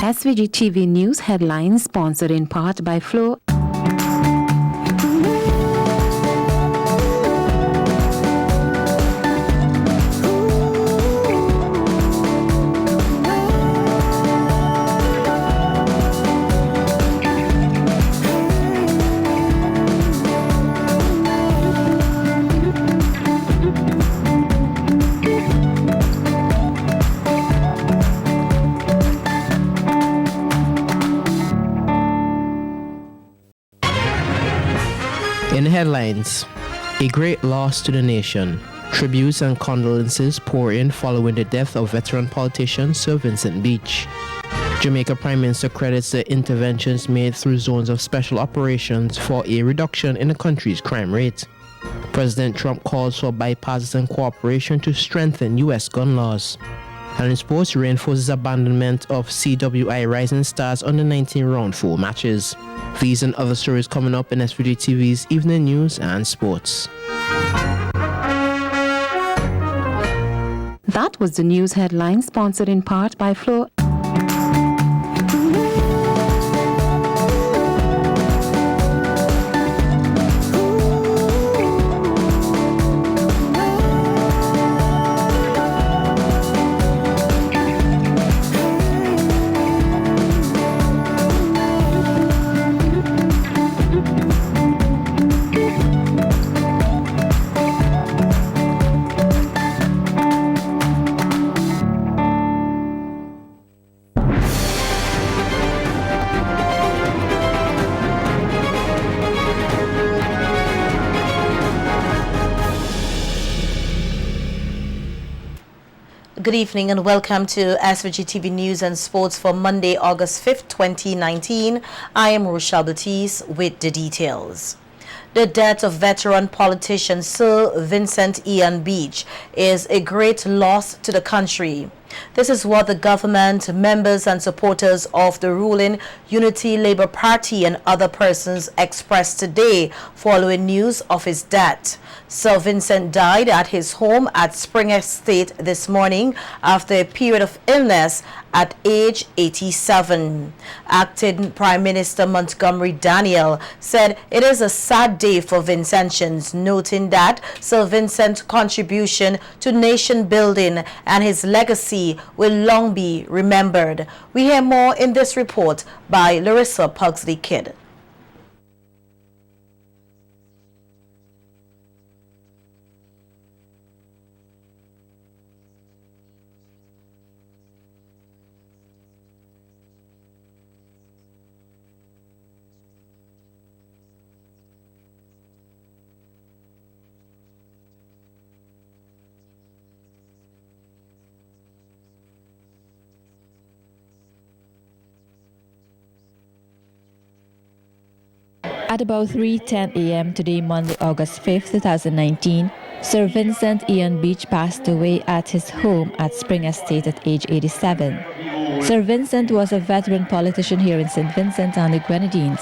SVG-TV News headlines sponsored in part by Flo. In headlines, a great loss to the nation. Tributes and condolences pour in following the death of veteran politician Sir Vincent Beach. Jamaica Prime Minister credits the interventions made through zones of special operations for a reduction in the country's crime rate. President Trump calls for bipartisan cooperation to strengthen U.S. gun laws. And in sports, reinforces abandonment of CWI Rising Stars under 19 round 4 matches. These and other stories coming up in SVG-TV's Evening News and Sports. That was the news headline sponsored in part by Flo. Good evening and welcome to SVG-TV News and Sports for Monday, August 5th, 2019. I am Rochelle Baptiste with the details. The death of veteran politician Sir Vincent Ian Beach is a great loss to the country. This is what the government, members and supporters of the ruling Unity Labour Party and other persons expressed today following news of his death. Sir Vincent died at his home at Spring Estate this morning after a period of illness at age 87. Acting Prime Minister Montgomery Daniel said it is a sad day for Vincentians, noting that Sir Vincent's contribution to nation building and his legacy will long be remembered. We hear more in this report by Larissa Pugsley-Kidd. At about 3:10 a.m. today, Monday, August 5th, 2019, Sir Vincent Ian Beach passed away at his home at Spring Estate at age 87. Sir Vincent was a veteran politician here in St. Vincent and the Grenadines,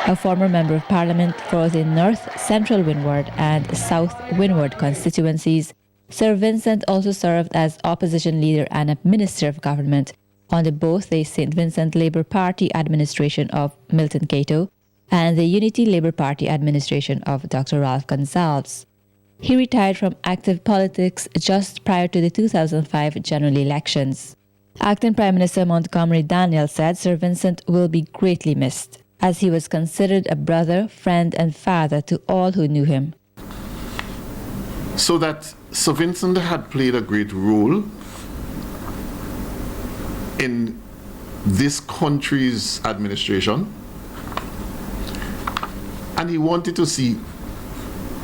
a former Member of Parliament for the North, Central Windward and South Windward constituencies. Sir Vincent also served as opposition leader and a Minister of Government under both the St. Vincent Labour Party administration of Milton Cato and the Unity Labour Party administration of Dr. Ralph Gonsalves. He retired from active politics just prior to the 2005 general elections. Acting Prime Minister Montgomery Daniel said Sir Vincent will be greatly missed, as he was considered a brother, friend and father to all who knew him. So that Sir Vincent had played a great role in this country's administration, and he wanted to see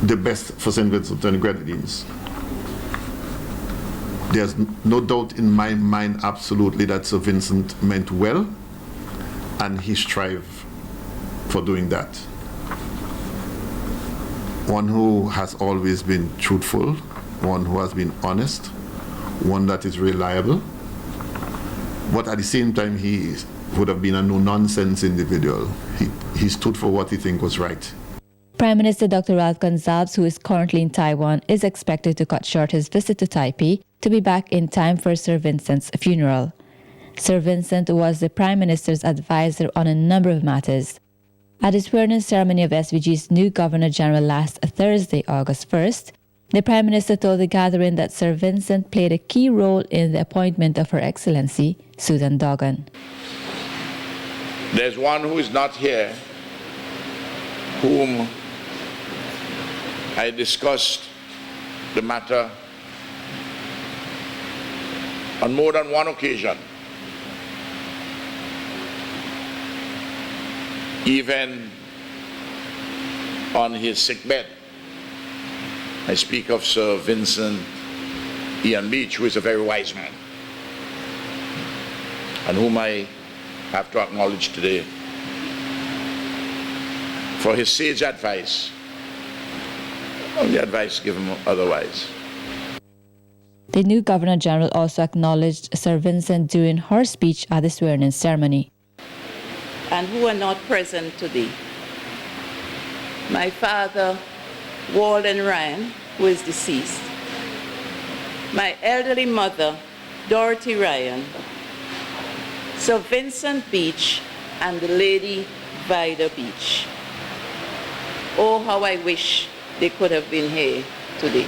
the best for St. Vincent and the Grenadines. There's no doubt in my mind absolutely that Sir Vincent meant well, and he strived for doing that. One who has always been truthful, one who has been honest, one that is reliable, but at the same time he would have been a no-nonsense individual. He stood for what he think was right. Prime Minister Dr. Ralph Gonsalves, who is currently in Taiwan, is expected to cut short his visit to Taipei to be back in time for Sir Vincent's funeral. Sir Vincent was the Prime Minister's advisor on a number of matters. At the swearing-in ceremony of SVG's new Governor-General last Thursday, August 1st, the Prime Minister told the gathering that Sir Vincent played a key role in the appointment of Her Excellency Susan Duggan. There's one who is not here, whom I discussed the matter on more than one occasion, even on his sickbed. I speak of Sir Vincent Ian Beach, who is a very wise man, and whom I have to acknowledge today for his sage advice, the advice given otherwise. The new Governor-General also acknowledged Sir Vincent during her speech at the swearing-in ceremony. And who are not present today. My father, Walden Ryan, who is deceased. My elderly mother, Dorothy Ryan. Sir Vincent Beach and the Lady Vida Beach. Oh, how I wish they could have been here today.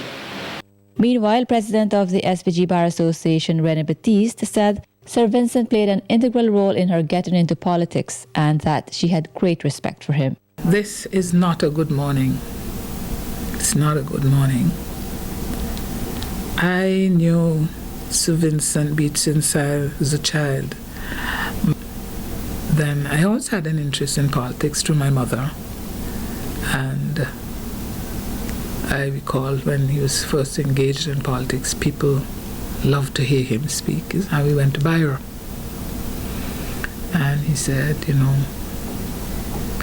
Meanwhile, President of the SVG Bar Association, René Batiste, said Sir Vincent played an integral role in her getting into politics and that she had great respect for him. This is not a good morning. It's not a good morning. I knew Sir Vincent Beach since I was a child. Then I always had an interest in politics through my mother. And I recall when he was first engaged in politics, people loved to hear him speak. And we went to Byron. And he said,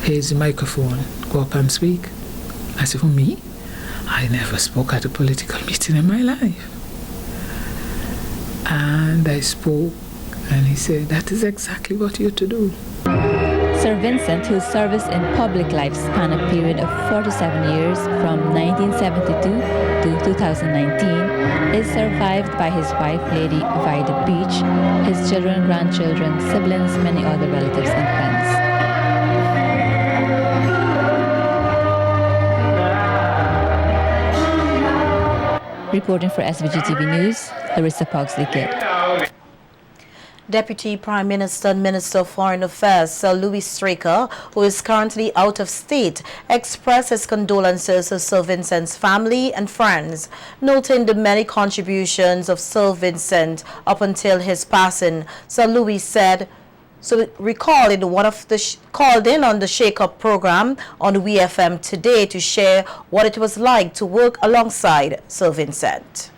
here's the microphone, go up and speak. I said, for me? I never spoke at a political meeting in my life. And I spoke, and he said, that is exactly what you're to do. Sir Vincent, whose service in public life spanned a period of 47 years from 1972 to 2019, is survived by his wife, Lady Vida Beach, his children, grandchildren, siblings, many other relatives and friends. Reporting for SVG-TV News, Larissa Pogsley-Kidd. Deputy Prime Minister and Minister of Foreign Affairs, Sir Louis Straker, who is currently out of state, expressed his condolences to Sir Vincent's family and friends, noting the many contributions of Sir Vincent up until his passing. Sir Louis said, called in on the Shake Up program on WeFM today to share what it was like to work alongside Sir Vincent.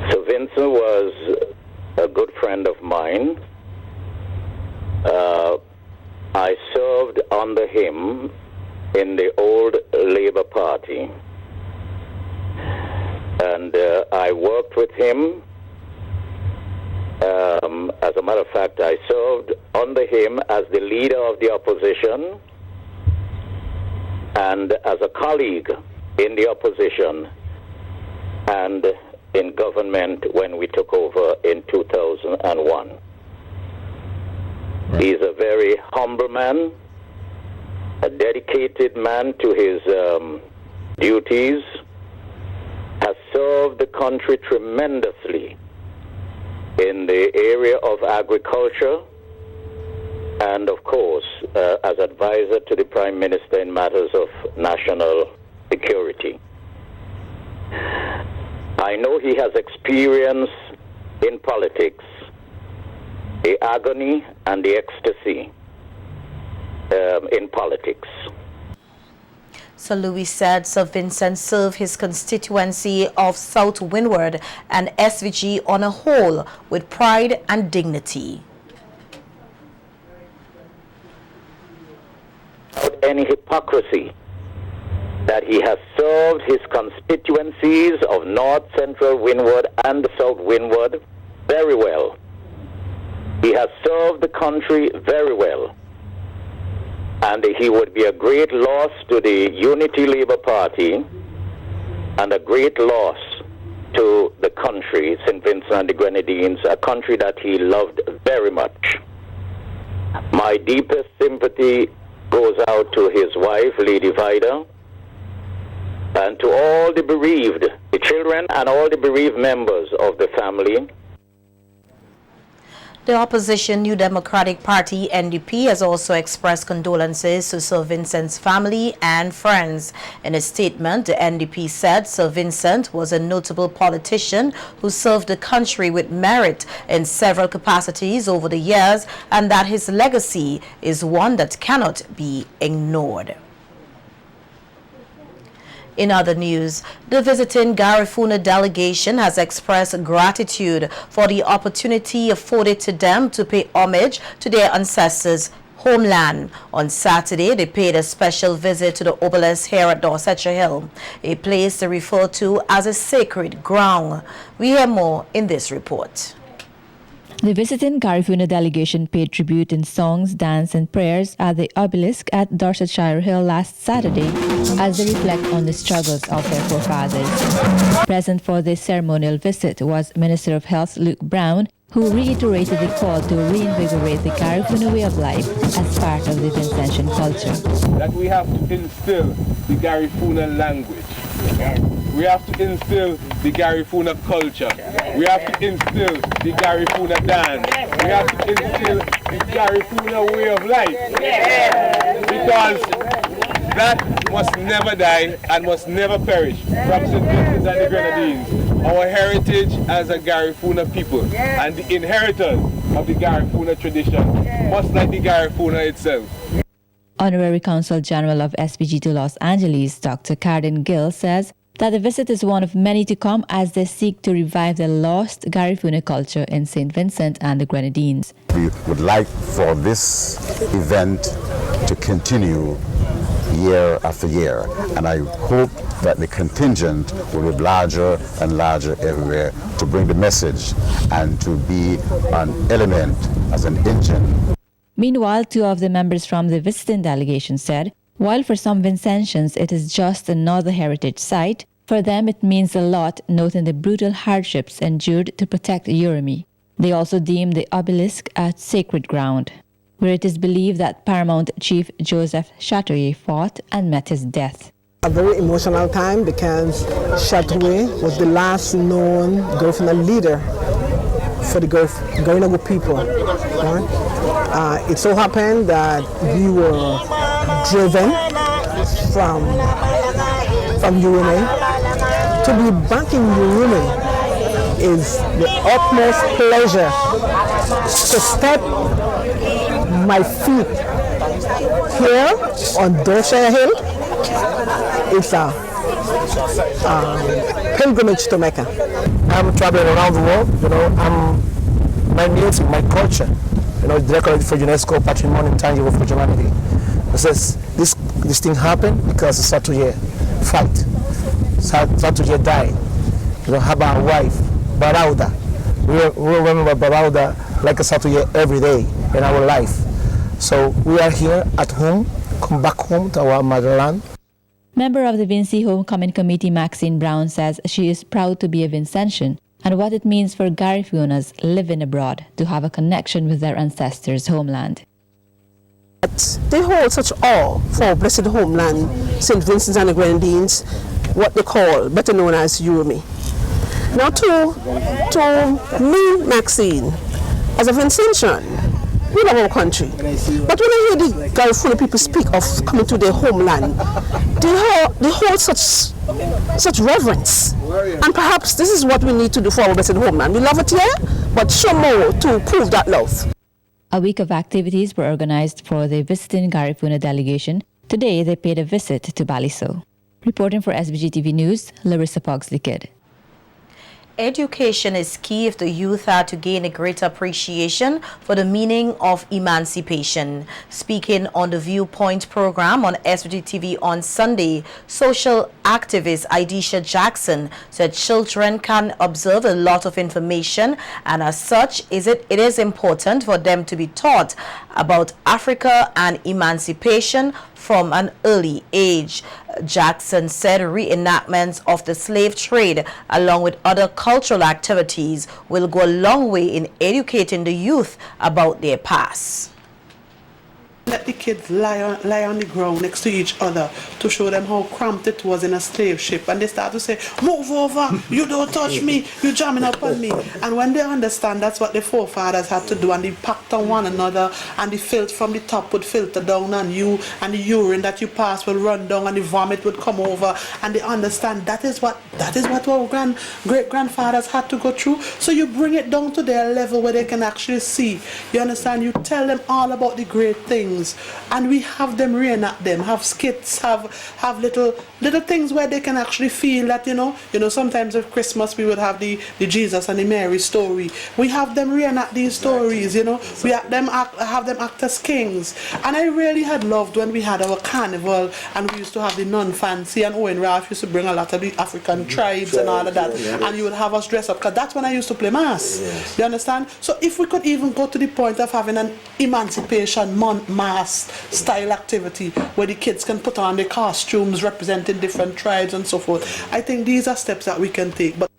Sir Vincent was a good friend of mine. I served under him in the old Labour Party. And I worked with him. As a matter of fact, I served under him as the leader of the opposition and as a colleague in the opposition and in government when we took over in 2001. Right. He's a very humble man, a dedicated man to his duties, has served the country tremendously in the area of agriculture and, of course, as advisor to the Prime Minister in matters of national security. I know he has experience in politics, the agony and the ecstasy in politics. Sir Louis said Sir Vincent served his constituency of South Windward and SVG on a whole with pride and dignity. Without any hypocrisy, that he has served his constituencies of North Central Windward and South Windward very well. He has served the country very well. And he would be a great loss to the Unity Labour Party and a great loss to the country, St. Vincent and the Grenadines, a country that he loved very much. My deepest sympathy goes out to his wife, Lady Vida, and to all the bereaved, the children and all the bereaved members of the family. The opposition New Democratic Party, NDP, has also expressed condolences to Sir Vincent's family and friends. In a statement, the NDP said Sir Vincent was a notable politician who served the country with merit in several capacities over the years, and that his legacy is one that cannot be ignored. In other news, the visiting Garifuna delegation has expressed gratitude for the opportunity afforded to them to pay homage to their ancestors' homeland. On Saturday, they paid a special visit to the obelisk here at Dorsetshire Hill, a place they refer to as a sacred ground. We hear more in this report. The visiting Garifuna delegation paid tribute in songs, dance and prayers at the obelisk at Dorsetshire Hill last Saturday as they reflect on the struggles of their forefathers. Present for this ceremonial visit was Minister of Health Luke Brown, who reiterated the call to reinvigorate the Garifuna way of life as part of the Vincentian culture. That we have to instill the Garifuna language. We have to instill the Garifuna culture. We have to instill the Garifuna dance. We have to instill the Garifuna way of life. Because that must never die and must never perish from St. Vincent and the Grenadines. Our heritage as a Garifuna people and the inheritors of the Garifuna tradition, much like the Garifuna itself. Honorary Consul General of SVG to Los Angeles, Dr. Cardin Gill, says that the visit is one of many to come as they seek to revive the lost Garifuna culture in St. Vincent and the Grenadines. We would like for this event to continue year after year, and I hope that the contingent will be larger and larger everywhere to bring the message and to be an element as an engine. Meanwhile, two of the members from the visiting delegation said, while for some Vincentians it is just another heritage site, for them it means a lot, noting the brutal hardships endured to protect Urumi. They also deemed the obelisk a sacred ground, where it is believed that Paramount Chief Joseph Chatoyer fought and met his death. A very emotional time because Chatoyer was the last known Garifuna leader for the Garinagu people. Right? It so happened that we were driven from Urumi. To be back in Urumi is the utmost pleasure. To step my feet here on Dorsetshire Hill, it's a pilgrimage to Mecca. I'm traveling around the world, my music, my culture, decorated for UNESCO Patrimony Intangible for Humanity. It says this thing happened because of Chatoyer fight. Chatoyer died. Have our wife, Barauda. We remember Barauda like a Chatoyer every day in our life. So we are here at home, come back home to our motherland. Member of the Vinci Homecoming Committee, Maxine Brown, says she is proud to be a Vincentian and what it means for Garifunas living abroad to have a connection with their ancestors' homeland. They hold such awe for our blessed homeland, St. Vincent and the Grenadines, what they call, better known as Urumi. Now to me, Maxine, as a Vincentian, we love our country. But when I hear the Garifuna people speak of coming to their homeland, they hold such reverence. And perhaps this is what we need to do for our blessed homeland. We love it here, but show more to prove that love. A week of activities were organized for the visiting Garifuna delegation. Today, they paid a visit to Baliso. Reporting for SVG-TV News, Larissa Pogsley-Kidd. Education is key if the youth are to gain a greater appreciation for the meaning of emancipation. Speaking on the Viewpoint program on SVG-TV on Sunday, social activist Idisha Jackson said children can observe a lot of information, and as such it is important for them to be taught about Africa and emancipation from an early age. Jackson said reenactments of the slave trade along with other cultural activities will go a long way in educating the youth about their past. Let the kids lie on the ground next to each other to show them how cramped it was in a slave ship, and they start to say, move over, you don't touch me, you're jamming up on me. And when they understand that's what the forefathers had to do, and they packed on one another, and the filth from the top would filter down on you, and the urine that you pass will run down, and the vomit would come over, and they understand that is what our great-grandfathers had to go through. So you bring it down to their level where they can actually see. You understand? You tell them all about the great things, and we have them reenact them, have skits, have little things where they can actually feel that, you know sometimes at Christmas we would have the Jesus and the Mary story. We have them reenact these stories, we have them act as kings. And I really had loved when we had our carnival and we used to have the non-fancy, and Owen Ralph used to bring a lot of the African tribes and all of that, and you would have us dress up, because that's when I used to play mass. You understand? So if we could even go to the point of having an emancipation mass style activity where the kids can put on their costumes representing different tribes and so forth, I think these are steps that we can take. But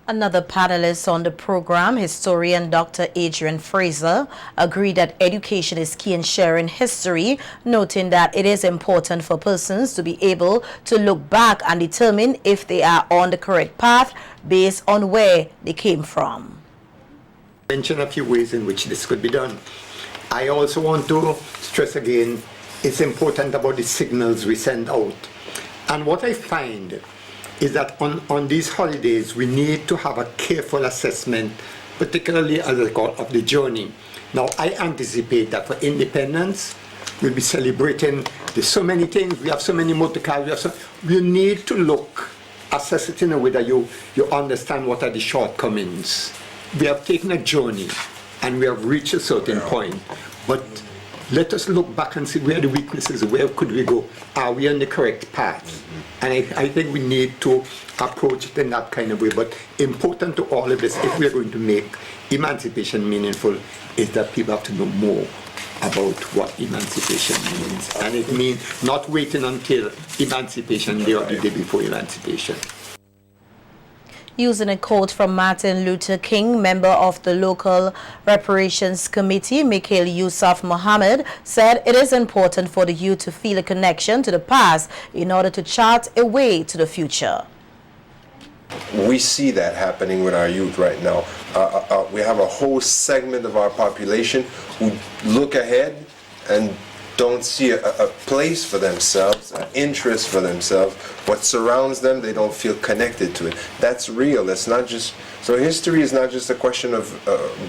another panelist on the program, historian Dr. Adrian Fraser, agreed that education is key in sharing history, noting that it is important for persons to be able to look back and determine if they are on the correct path based on where they came from. Mention a few ways in which this could be done. I also want to stress again, it's important about the signals we send out. And what I find is that on these holidays, we need to have a careful assessment, particularly as I call of the journey. Now, I anticipate that for independence, we'll be celebrating. There's so many things. We have so many motor cars. We need to look, assess it in a way that you understand what are the shortcomings. We have taken a journey, and we have reached a certain point, but let us look back and see where the weaknesses, where could we go? Are we on the correct path? And I think we need to approach it in that kind of way. But important to all of this, if we are going to make emancipation meaningful, is that people have to know more about what emancipation means. And it means not waiting until emancipation day or the day before emancipation. Using a quote from Martin Luther King, member of the local reparations committee, Mikhail Yusuf Mohammed, said it is important for the youth to feel a connection to the past in order to chart a way to the future. We see that happening with our youth right now. We have a whole segment of our population who look ahead and don't see a place for themselves, an interest for themselves. What surrounds them, they don't feel connected to it. That's real. That's not just, so history is not just a question of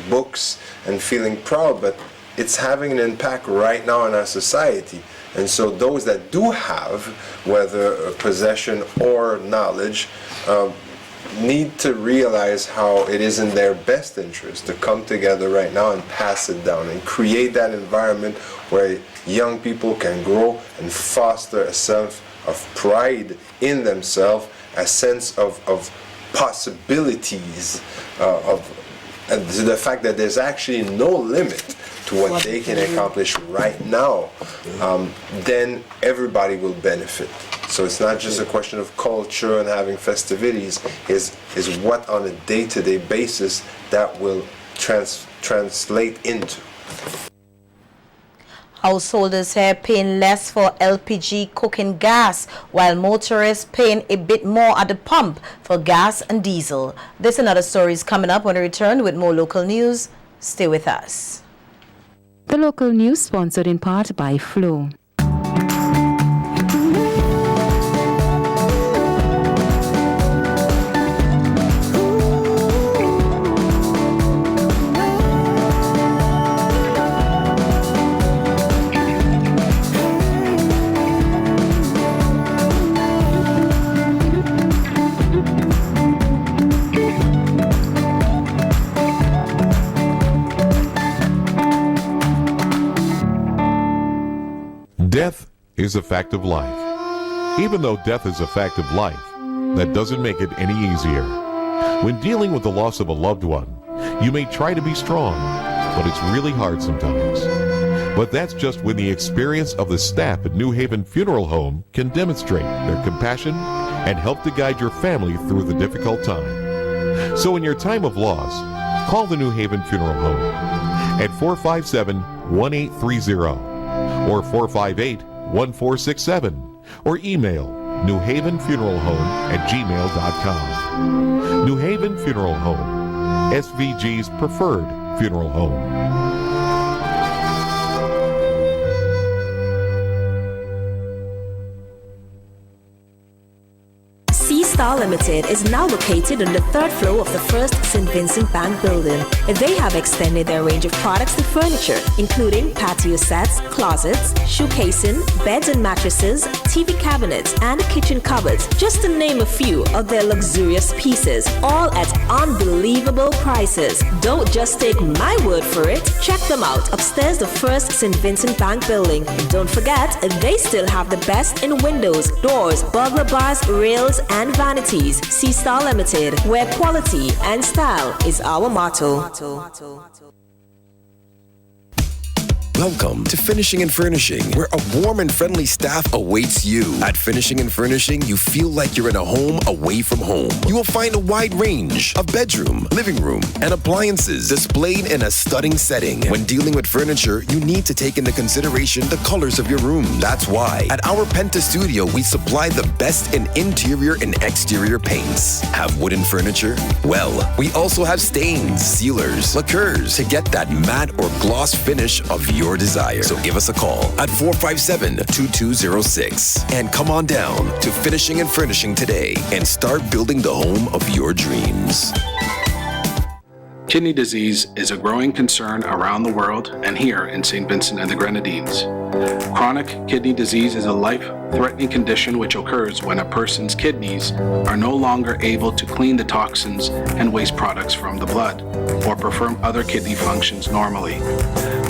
books and feeling proud, but it's having an impact right now in our society. And so those that do have, whether possession or knowledge, need to realize how it is in their best interest to come together right now and pass it down and create that environment where young people can grow and foster a sense of pride in themselves, a sense of possibilities, and the fact that there's actually no limit to what they can accomplish right now, then everybody will benefit. So it's not just a question of culture and having festivities, is what on a day-to-day basis that will translate into. Householders here paying less for LPG cooking gas, while motorists paying a bit more at the pump for gas and diesel. This and other stories coming up when we return with more local news. Stay with us. The local news sponsored in part by Flow. Death is a fact of life. Even though death is a fact of life, that doesn't make it any easier. When dealing with the loss of a loved one, you may try to be strong, but it's really hard sometimes. But that's just when the experience of the staff at New Haven Funeral Home can demonstrate their compassion and help to guide your family through the difficult time. So in your time of loss, call the New Haven Funeral Home at 457-1830 or 458-1467 or email newhavenfuneralhome@gmail.com. New Haven Funeral Home, SVG's preferred funeral home. Star Limited is now located on the third floor of the first St. Vincent Bank building. They have extended their range of products and furniture, including patio sets, closets, shoe casing, beds and mattresses, TV cabinets, and kitchen cupboards, just to name a few of their luxurious pieces, all at unbelievable prices. Don't just take my word for it. Check them out upstairs the first St. Vincent Bank building. And don't forget, they still have the best in windows, doors, burglar bars, rails, and vanities. C-Star Limited, where quality and style is our motto. Welcome to Finishing and Furnishing, where a warm and friendly staff awaits you. At Finishing and Furnishing, you feel like you're in a home away from home. You will find a wide range of bedroom, living room, and appliances displayed in a stunning setting. When dealing with furniture, you need to take into consideration the colors of your room. That's why at our Penta Studio, we supply the best in interior and exterior paints. Have wooden furniture? Well, we also have stains, sealers, lacquers to get that matte or gloss finish of your desire. So give us a call at 457-2206 and come on down to Finishing and Furnishing today and start building the home of your dreams. Kidney disease is a growing concern around the world and here in St. Vincent and the Grenadines. Chronic kidney disease is a life-threatening condition which occurs when a person's kidneys are no longer able to clean the toxins and waste products from the blood or perform other kidney functions normally.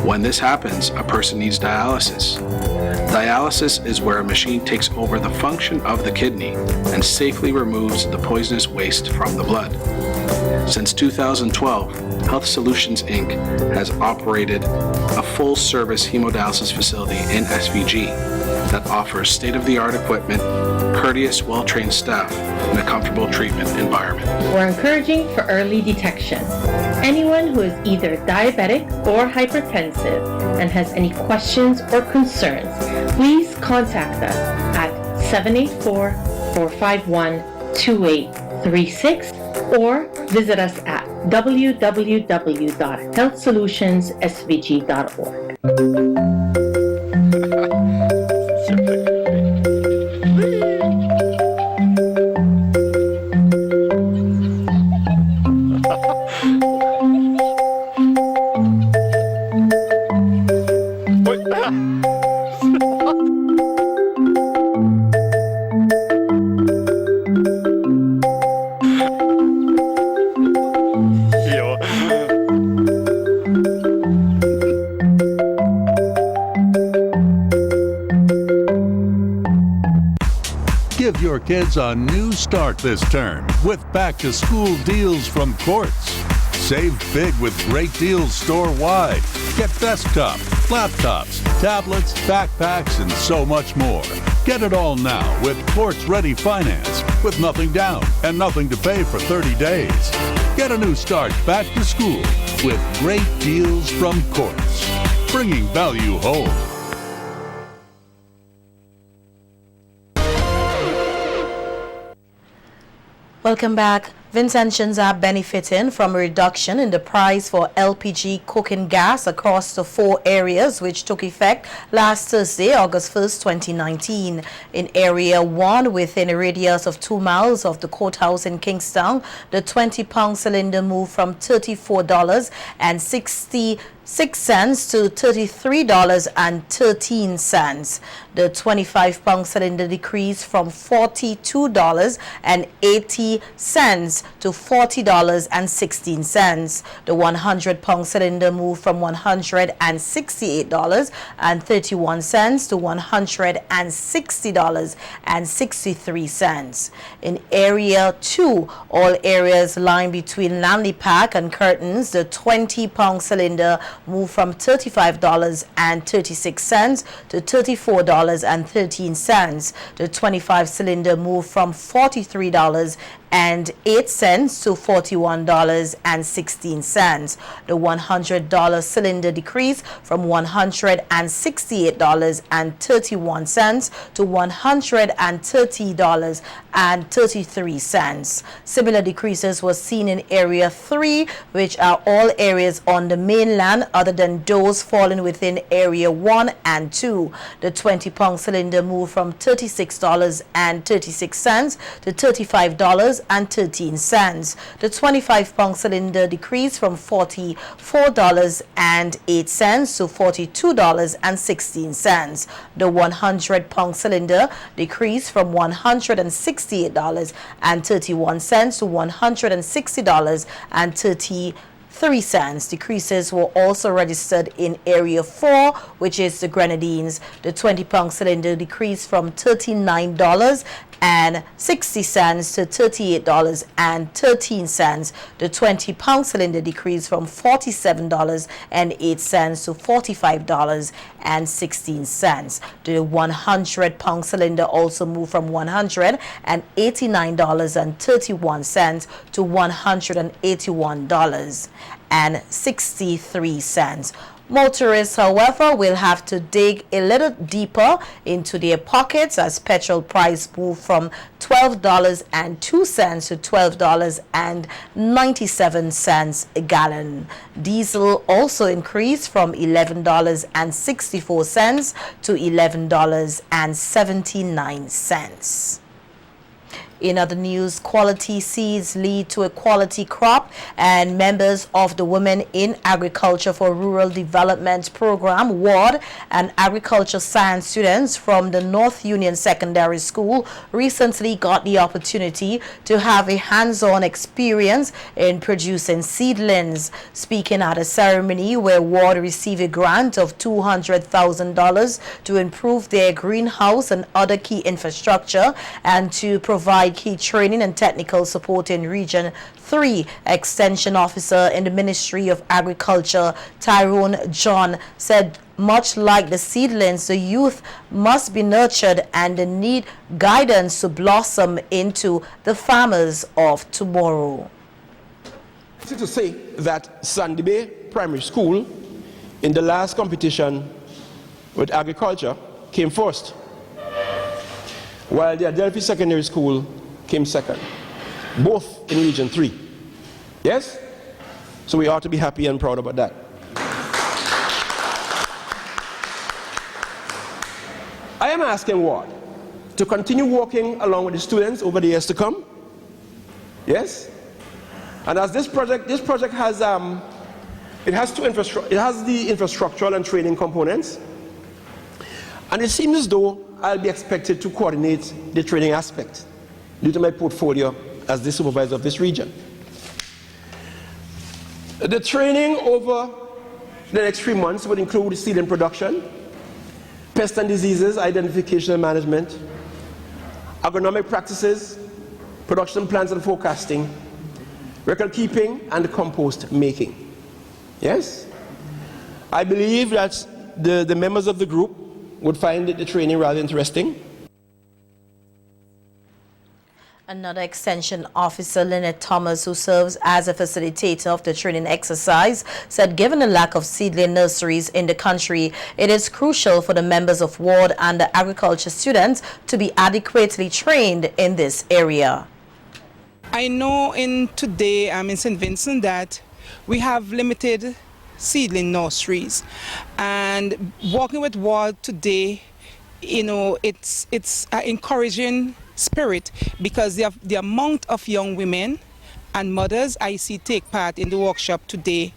When this happens, a person needs dialysis. Dialysis is where a machine takes over the function of the kidney and safely removes the poisonous waste from the blood. Since 2012, Health Solutions Inc. has operated a full-service hemodialysis facility in SVG that offers state-of-the-art equipment, courteous, well-trained staff, and a comfortable treatment environment. We're encouraging for early detection. Anyone who is either diabetic or hypertensive and has any questions or concerns, please contact us at 784-451-2836 or visit us at www.healthsolutionssvg.org. Give your kids a new start this term with back-to-school deals from Quartz. Save big with great deals store-wide. Get desktop, laptops, tablets, backpacks, and so much more. Get it all now with Quartz Ready Finance with nothing down and nothing to pay for 30 days. Get a new start back to school with great deals from Quartz. Bringing value home. Welcome back. Vincentians are benefiting from a reduction in the price for LPG cooking gas across the 4 areas, which took effect last Thursday, August 1st, 2019. In Area 1, within a radius of 2 miles of the courthouse in Kingstown, the 20-pound cylinder moved from $34.60 cents to $33.13. The 25-pound cylinder decreased from $42.80 to $40.16. The 100-pound cylinder moved from $168.31 to $160.63. In Area 2, all areas lying between Lanley Park and Curtains, the 20-pound cylinder moved from $35.36 to $34.13. The 25-cylinder moved from $43.08 to $41.16. The $100 cylinder decreased from $168.31 to $130.33. Similar decreases were seen in Area 3, which are all areas on the mainland other than those falling within Area 1 and 2. The 20-pound cylinder moved from $36.36 to $35.13. The 25-pound cylinder decreased from $44.08 to $42.16. The 100-pound cylinder decreased from $168.31 to $160.33. Decreases were also registered in Area 4, which is the Grenadines. The 20-pound cylinder decreased from $39.60 to $38.13. The 20-pound cylinder decreased from $47.08 to $45.16. The 100-pound cylinder also moved from $189.31 to $181.63. Motorists, however, will have to dig a little deeper into their pockets as petrol price moved from $12.02 to $12.97 a gallon. Diesel also increased from $11.64 to $11.79. In other news, quality seeds lead to a quality crop, and members of the Women in Agriculture for Rural Development Program, WARD, and agriculture science students from the North Union Secondary School recently got the opportunity to have a hands-on experience in producing seedlings. Speaking at a ceremony where WARD received a grant of $200,000 to improve their greenhouse and other key infrastructure and to provide key training and technical support in Region 3. Extension Officer in the Ministry of Agriculture, Tyrone John, said much like the seedlings, the youth must be nurtured and they need guidance to blossom into the farmers of tomorrow. To say that Sandy Bay Primary School in the last competition with agriculture came first, while the Adelphi Secondary School came second, both in Region 3. Yes? So we ought to be happy and proud about that. I am asking WARD to continue working along with the students over the years to come. Yes? And as this project has it has the infrastructural and training components, and it seems as though I'll be expected to coordinate the training aspect due to my portfolio as the supervisor of this region. The training over the next 3 months would include seedling production, pest and diseases identification and management, agronomic practices, production plans and forecasting, record keeping, and compost making. Yes? I believe that the members of the group would find the training rather interesting. Another extension officer, Lynette Thomas, who serves as a facilitator of the training exercise, said given the lack of seedling nurseries in the country, it is crucial for the members of WARD and the agriculture students to be adequately trained in this area. I know today in St. Vincent that we have limited seedling nurseries, and working with WARD today, it's an encouraging spirit because the amount of young women and mothers I see take part in the workshop today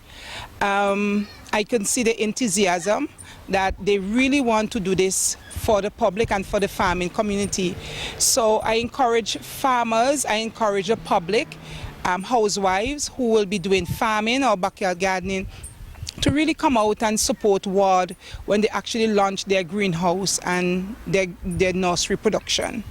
I can see the enthusiasm that they really want to do this for the public and for the farming community. So I encourage farmers, I encourage the public, housewives who will be doing farming or backyard gardening to really come out and support WARD when they actually launch their greenhouse and their nursery production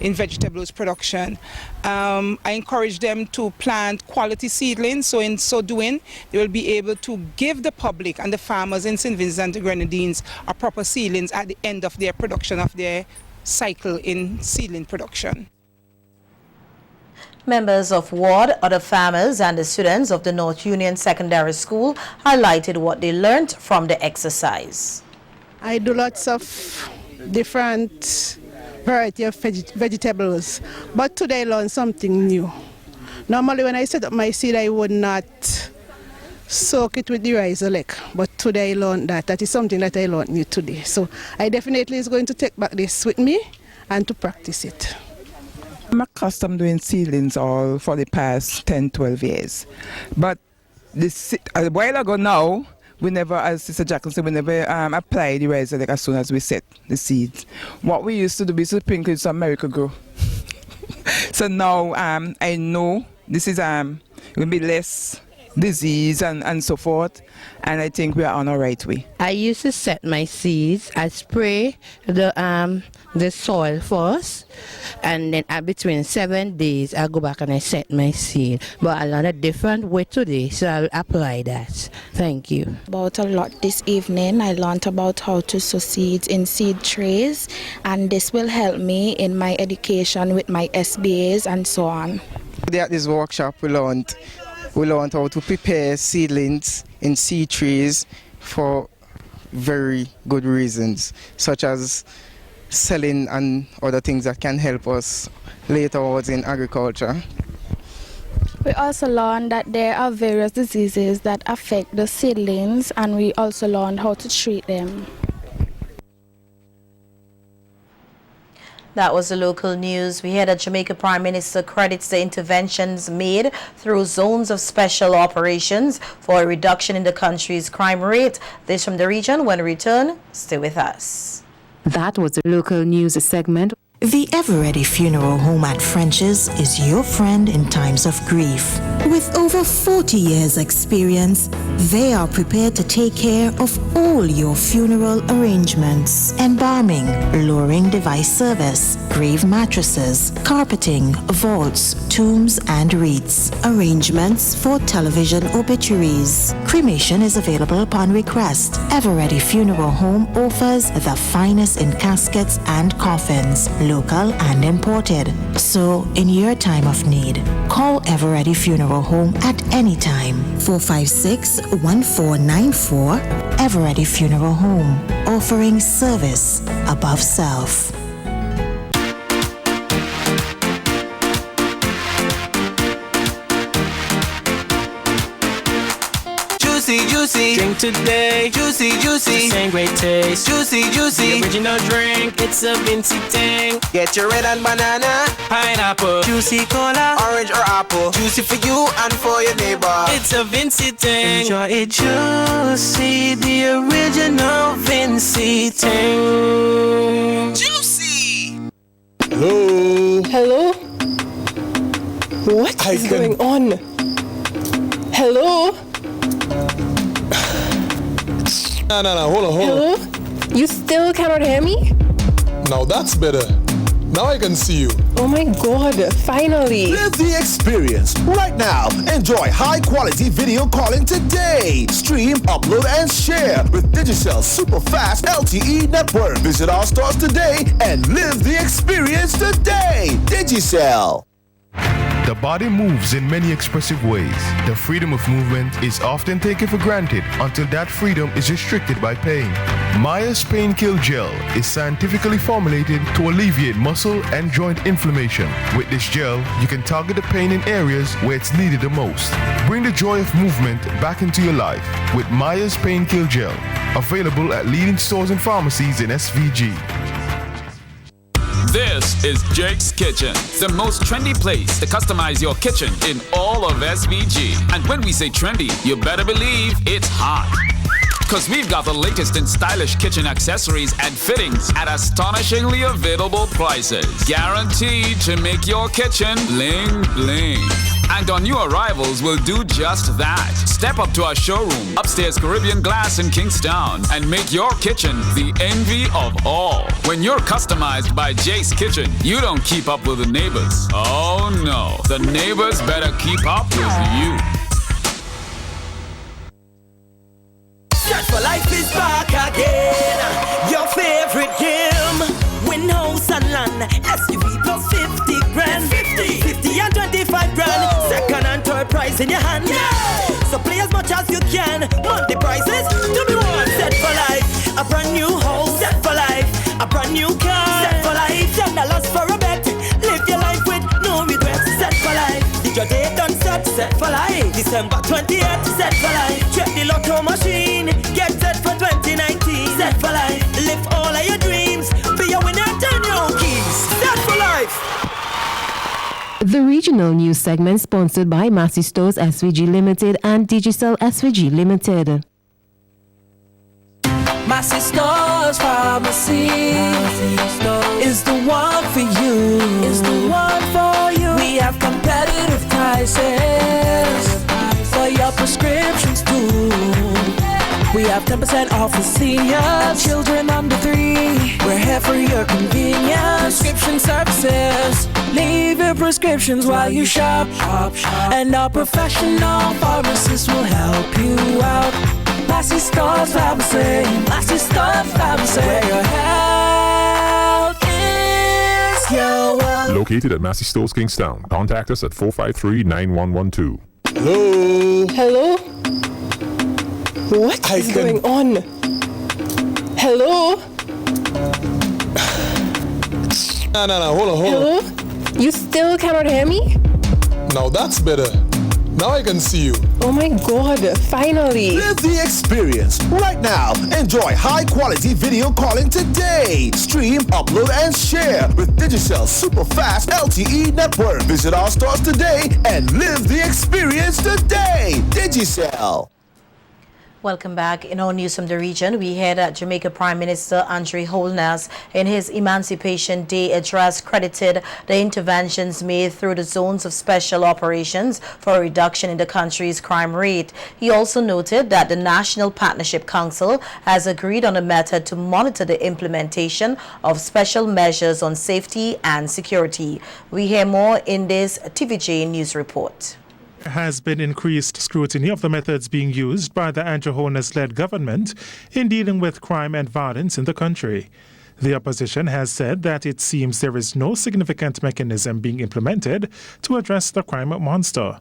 in vegetables production. I encourage them to plant quality seedlings, so in so doing they will be able to give the public and the farmers in St. Vincent and the Grenadines a proper seedlings at the end of their production of their cycle in seedling production. Members of WARD, other farmers and the students of the North Union Secondary School highlighted what they learned from the exercise. I do lots of different variety of vegetables, but today I learned something new. Normally when I set up my seed I would not soak it with the rice lick, but today I learned that is something that I learned new today. So I definitely is going to take back this with me and to practice it. I'm accustomed doing seedlings all for the past 10-12 years, but a while ago now, we never, as Sister Jacqueline said, we never apply the rice like as soon as we set the seeds. What we used to do is to sprinkle some Miracle-Gro. So now I know this is will be less disease and so forth, and I think we are on our right way. I used to set my seeds. I spray the soil first, and then between 7 days I go back and I set my seed. But I learned a different way today, so I'll apply that. Thank you. About a lot this evening. I learned about how to sow seeds in seed trays, and this will help me in my education with my SBAs and so on. Today at this workshop we learned how to prepare seedlings in seed trays for very good reasons, such as selling and other things that can help us later on in agriculture. We also learned that there are various diseases that affect the seedlings, and we also learned how to treat them. That was the local news. We heard that Jamaica Prime Minister credits the interventions made through zones of special operations for a reduction in the country's crime rate. This from the region. When we return, stay with us. That was the local news segment. The Ever-Ready Funeral Home at French's is your friend in times of grief. With over 40 years experience, they are prepared to take care of all your funeral arrangements. Embalming, lowering device service, grave mattresses, carpeting, vaults, tombs and wreaths. Arrangements for television obituaries. Cremation is available upon request. Ever-Ready Funeral Home offers the finest in caskets and coffins, local and imported. So, in your time of need, call Ever-Ready Funeral Home at any time. 456-1494. Ever-Ready Funeral Home, offering service above self. Juicy, juicy, drink today. Juicy, juicy, same great taste. Juicy, juicy, the original drink. It's a Vinci thing. Get your red and banana, pineapple, juicy cola, orange or apple. Juicy for you and for your neighbor. It's a Vinci thing. Enjoy it juicy, the original Vinci thing. Juicy. Hello. Hello. What is going on? Hello. No, hold on. Hello? You still cannot hear me? Now that's better. Now I can see you. Oh my god, finally. Live the experience right now. Enjoy high-quality video calling today. Stream, upload, and share with Digicel super fast LTE network. Visit our stores today and live the experience today. Digicel. The body moves in many expressive ways. The freedom of movement is often taken for granted until that freedom is restricted by pain. Myers Pain Kill Gel is scientifically formulated to alleviate muscle and joint inflammation. With this gel, you can target the pain in areas where it's needed the most. Bring the joy of movement back into your life with Myers Pain Kill Gel. Available at leading stores and pharmacies in SVG. This is Jake's Kitchen, the most trendy place to customize your kitchen in all of SVG. And when we say trendy, you better believe it's hot. Because we've got the latest in stylish kitchen accessories and fittings at astonishingly available prices. Guaranteed to make your kitchen bling bling. And our new arrivals will do just that. Step up to our showroom, upstairs Caribbean Glass in Kingstown, and make your kitchen the envy of all. When you're customized by Jake's Kitchen, you don't keep up with the neighbors. Oh no, the neighbors better keep up with you. Set for Life is back again. Your favorite game. Win house and land. SUV plus 50 grand. 50 and 25 grand. Second and third prize in your hand. Yeah. So play as much as you can. Monthly prizes to be won. Set for Life. A brand new house. Set for Life. A brand new car. Set for Life. $10 for a bet. Live your life with no regrets. Set for Life. Did your day done set? Set for Life. December 28th. Set for Life. Check the lotto machine. Get set for 2019. Set for Life. Live all of your dreams. Be a winner, turn your own keys. Set for Life. The regional news segment sponsored by Massey Stores SVG Limited and Digicel SVG Limited. Massey Stores Pharmacy is the one for you. Is the one for you. We have competitive prices for your prescriptions too. We have 10% off for seniors, children under 3. We're here for your convenience. Prescription services. Leave your prescriptions while you shop. And our professional pharmacists will help you out. Massey Stores Pharmacy. Massey Stores Pharmacy. Where your health is your wealth. Located at Massey Stores Kingstown. Contact us at 453-9112. Hello? Hello? What is going on? Hello? No, hold on. Hello? You still cannot hear me? Now that's better. Now I can see you. Oh my God, finally. Live the experience right now. Enjoy high quality video calling today. Stream, upload, and share with Digicel's super fast LTE network. Visit our stores today and live the experience today. Digicel. Welcome back. In our news from the region, we heard that Jamaica Prime Minister Andre Holness in his Emancipation Day address credited the interventions made through the zones of special operations for a reduction in the country's crime rate. He also noted that the National Partnership Council has agreed on a method to monitor the implementation of special measures on safety and security. We hear more in this TVJ News report. There has been increased scrutiny of the methods being used by the Andrew Holness-led government in dealing with crime and violence in the country. The opposition has said that it seems there is no significant mechanism being implemented to address the crime monster.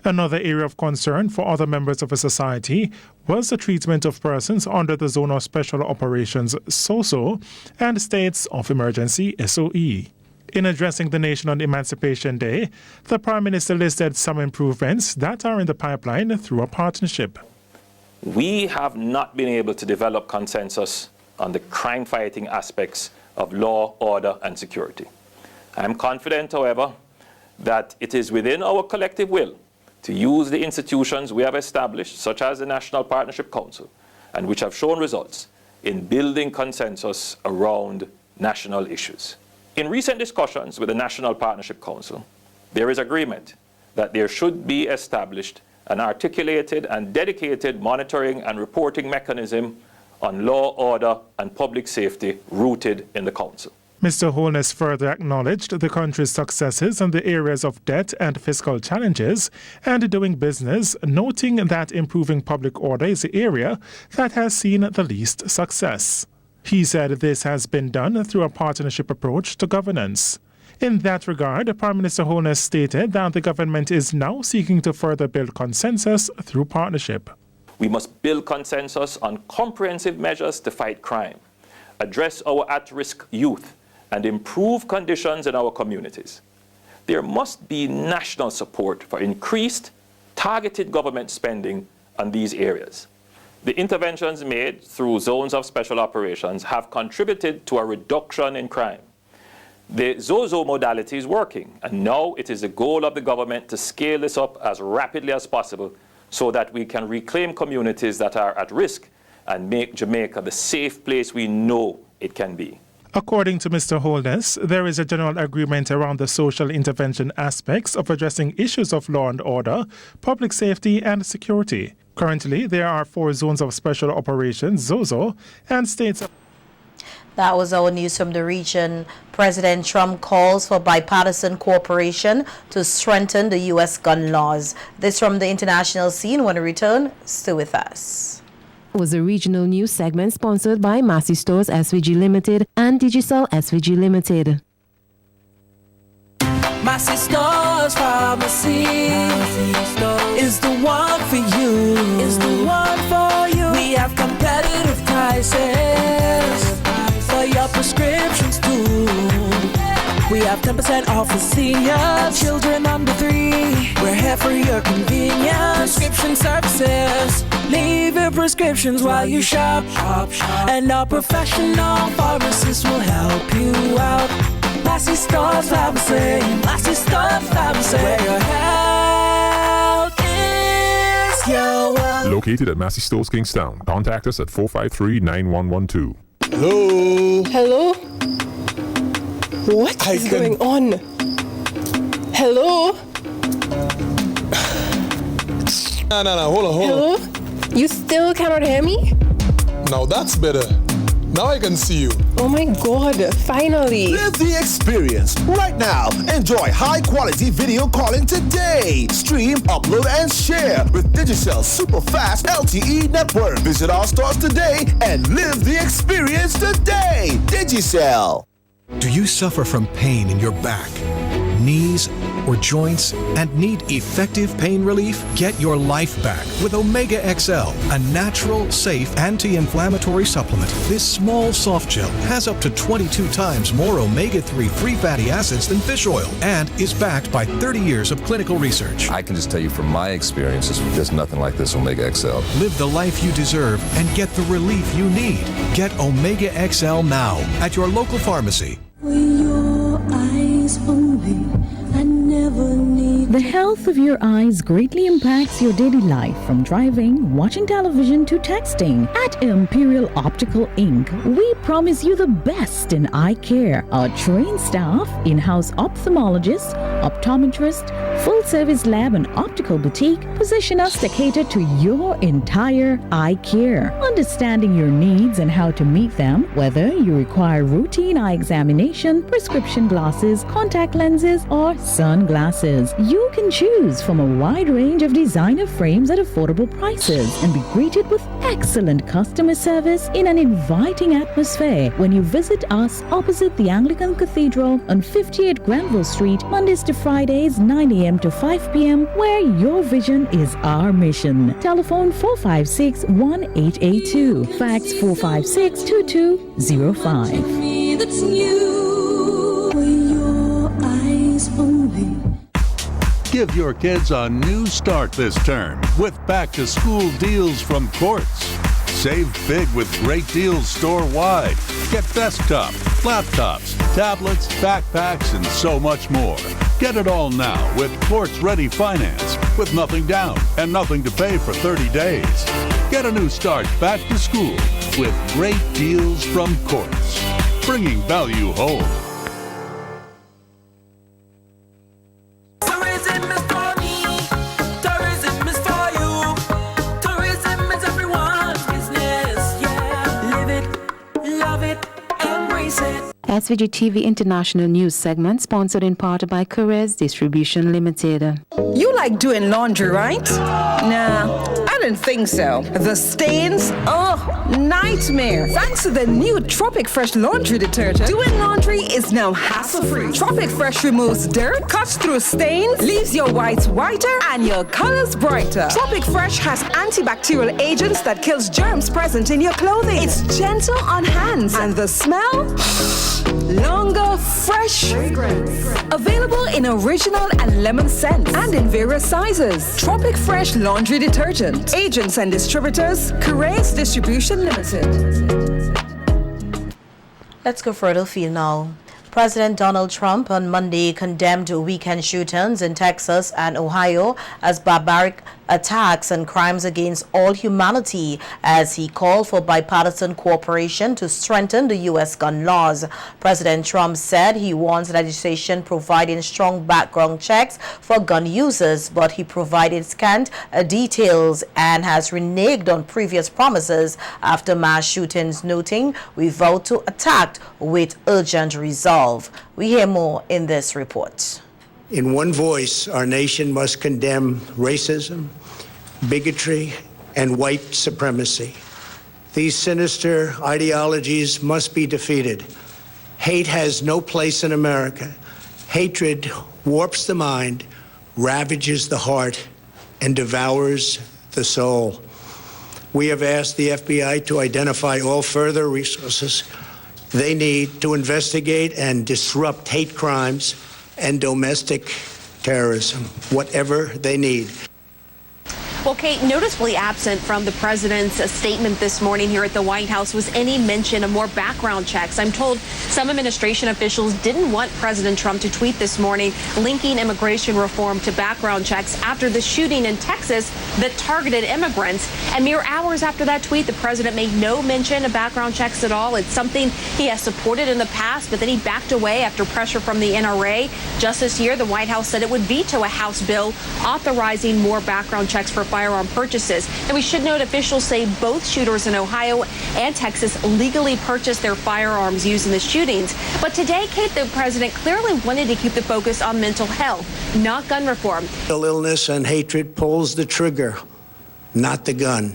Another area of concern for other members of the society was the treatment of persons under the Zone of Special Operations SOSO and States of Emergency SOE. In addressing the nation on Emancipation Day, the Prime Minister listed some improvements that are in the pipeline through a partnership. We have not been able to develop consensus on the crime-fighting aspects of law, order, and security. I am confident, however, that it is within our collective will to use the institutions we have established, such as the National Partnership Council, and which have shown results in building consensus around national issues. In recent discussions with the National Partnership Council, there is agreement that there should be established an articulated and dedicated monitoring and reporting mechanism on law, order, and public safety rooted in the Council. Mr. Holness further acknowledged the country's successes in the areas of debt and fiscal challenges and doing business, noting that improving public order is the area that has seen the least success. He said this has been done through a partnership approach to governance. In that regard, Prime Minister Holness stated that the government is now seeking to further build consensus through partnership. We must build consensus on comprehensive measures to fight crime, address our at-risk youth, and improve conditions in our communities. There must be national support for increased, targeted government spending on these areas. The interventions made through zones of special operations have contributed to a reduction in crime. the Zozo modality is working. And now it is the goal of the government to scale this up as rapidly as possible so that we can reclaim communities that are at risk and make Jamaica the safe place we know it can be. According to Mr. Holness, there is a general agreement around the social intervention aspects of addressing issues of law and order, public safety and security. Currently, there are 4 zones of special operations, ZOZO, and states. That was our news from the region. President Trump calls for bipartisan cooperation to strengthen the U.S. gun laws. This from the international scene. When we return, stay with us. Was a regional news segment sponsored by Massey Stores SVG Limited and Digicel SVG Limited. Massey Stores Pharmacy is the one for you. Is the one for you. We have competitive prices for your prescriptions too. We have 10% off for seniors and children under 3. We're here for your convenience. Prescription services. Leave your prescriptions while you shop. And our professional pharmacists will help you out. Massey Stores Pharmacy. Massey Stores Pharmacy. Where your health is your wealth. Located at Massey Stores, Kingstown. Contact us at 453-9112. Hello? Hello? What is going on? Hello? No, hold on. Hello? You still cannot hear me? Now that's better. Now I can see you. Oh my God, finally. Live the experience right now. Enjoy high-quality video calling today. Stream, upload, and share with Digicel super fast LTE network. Visit our stores today and live the experience today. Digicel. Do you suffer from pain in your back, knees, or joints and need effective pain relief? Get your life back with Omega XL, a natural, safe, anti-inflammatory supplement. This small soft gel has up to 22 times more omega-3 free fatty acids than fish oil and is backed by 30 years of clinical research. I can just tell you from my experiences, there's nothing like this Omega XL. Live the life you deserve and get the relief you need. Get Omega XL now at your local pharmacy. Your eyes only. The health of your eyes greatly impacts your daily life, from driving, watching television to texting. At Imperial Optical Inc., we promise you the best in eye care. Our trained staff, in-house ophthalmologist, optometrist, full-service lab and optical boutique position us to cater to your entire eye care. Understanding your needs and how to meet them, whether you require routine eye examination, prescription glasses, contact lenses, or sunglasses. You can choose from a wide range of designer frames at affordable prices and be greeted with excellent customer service in an inviting atmosphere when you visit us opposite the Anglican Cathedral on 58 Granville Street, Mondays to Fridays, 9 a.m. to 5 p.m., where your vision is our mission. Telephone 456-1882. Fax 456-2205. That's new for your eyes only. Give your kids a new start this term with back-to-school deals from Quartz. Save big with great deals store-wide. Get desktop, laptops, tablets, backpacks, and so much more. Get it all now with Quartz Ready Finance with nothing down and nothing to pay for 30 days. Get a new start back to school with great deals from Quartz. Bringing value home. SVG-TV International News segment sponsored in part by Carez Distribution Limited. You like doing laundry, right? Nah, I didn't think so. The stains? Oh, nightmare. Thanks to the new Tropic Fresh laundry detergent, doing laundry is now hassle-free. Tropic Fresh removes dirt, cuts through stains, leaves your whites whiter, and your colors brighter. Tropic Fresh has antibacterial agents that kills germs present in your clothing. It's gentle on hands, and the smell? Longer, fresh fragrance. Available in original and lemon scents and in various sizes. Tropic Fresh laundry detergent. Agents and distributors, Carez Distribution Limited. Let's go further afield now. President Donald Trump on Monday condemned weekend shootings in Texas and Ohio as barbaric attacks and crimes against all humanity, as he called for bipartisan cooperation to strengthen the U.S. gun laws. President Trump said he wants legislation providing strong background checks for gun users, but he provided scant details and has reneged on previous promises after mass shootings, noting, "We vow to attack with urgent resolve." We hear more in this report. In one voice, our nation must condemn racism, bigotry, and white supremacy. These sinister ideologies must be defeated. Hate has no place in America. Hatred warps the mind, ravages the heart, and devours the soul. We have asked the FBI to identify all further resources they need to investigate and disrupt hate crimes and domestic terrorism, whatever they need. Well, Kate, noticeably absent from the president's statement this morning here at the White House was any mention of more background checks. I'm told some administration officials didn't want President Trump to tweet this morning linking immigration reform to background checks after the shooting in Texas that targeted immigrants. And mere hours after that tweet, the president made no mention of background checks at all. It's something he has supported in the past, but then he backed away after pressure from the NRA. Just this year, the White House said it would veto a House bill authorizing more background checks for firearm purchases. And we should note officials say both shooters in Ohio and Texas legally purchased their firearms used in the shootings. But today, Kate, the president clearly wanted to keep the focus on mental health, not gun reform. Mental illness and hatred pulls the trigger, not the gun.